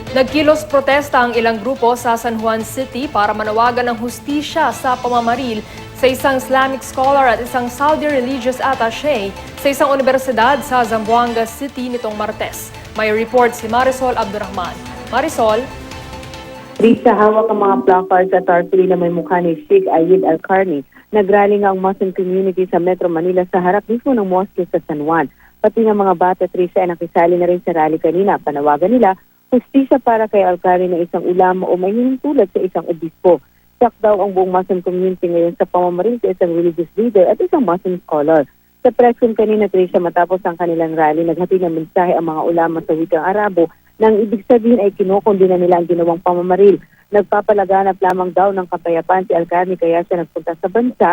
Nagkilos protesta ang ilang grupo sa San Juan City para manawagan ng hustisya sa pamamaril sa isang Islamic scholar at isang Saudi religious attaché sa isang universidad sa Zamboanga City nitong Martes. May report si Marisol Abdurrahman. Marisol? Sa hawak ang mga placards at tarpaulin na may mukha ni Sheikh Ayed Al-Qarni. Nagrally ang Muslim community sa Metro Manila sa harap mismo ng mosque sa San Juan. Pati ng mga bata, Trisha, ay nakisali na rin sa rally kanina. Panawagan nila, hustisya para kay Al-Qarni na isang ulama o may hinintulad sa isang obispo. Sak daw ang buong Muslim community ngayon sa pamamaril sa isang religious leader at isang Muslim scholar. Sa press con kanina, Trisha, matapos ang kanilang rally, naghati ng mensahe ang mga ulama sa wikang Arabo nang ibig sabihin ay kinukondina nila ang ginawang pamamaril. Nagpapalaganap lamang daw ng kapayapaan si Al-Qarni kaya siya nagpunta sa bansa,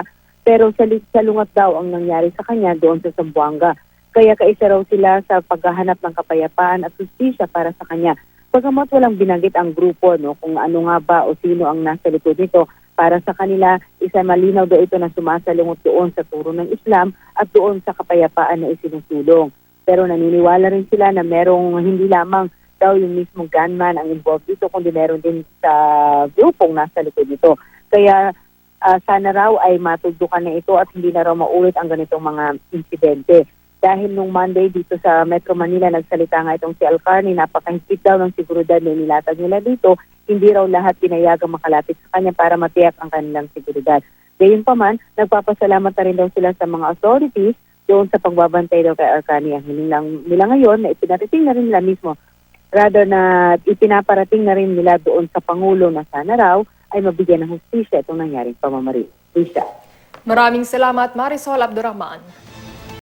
pero salungat daw ang nangyari sa kanya doon sa Zamboanga. Kaya kaisa raw sila sa paghahanap ng kapayapaan at justisya para sa kanya. Pagamat walang binanggit ang grupo kung ano nga ba o sino ang nasa likod nito, para sa kanila, isa malinaw daw ito na sumasalungot doon sa turo ng Islam at doon sa kapayapaan na isinusulong. Pero naniniwala rin sila na merong hindi lamang daw yung mismong gunman ang involved dito, kundi meron din sa grupong nasa likod nito. Kaya sana raw ay matugdukan na ito at hindi na raw maulit ang ganitong mga insidente. Dahil nung Monday dito sa Metro Manila, nagsalita nga itong si Al-Qarni, napakahigpit daw ng seguridad na nilatag nila dito, hindi raw lahat pinayagang makalapit sa kanya para matiyak ang kanilang seguridad. Gayunpaman, nagpapasalamat na rin daw sila sa mga authorities doon sa pagbabantay daw kay Al-Qarni. Ang hiling nila ngayon na ipinarating na rin nila mismo, rather na ipinaparating na rin nila doon sa Pangulo na sana raw ay mabigyan ng hustisya itong nangyaring pamamaril. Maraming salamat, Marisol Abdurrahman.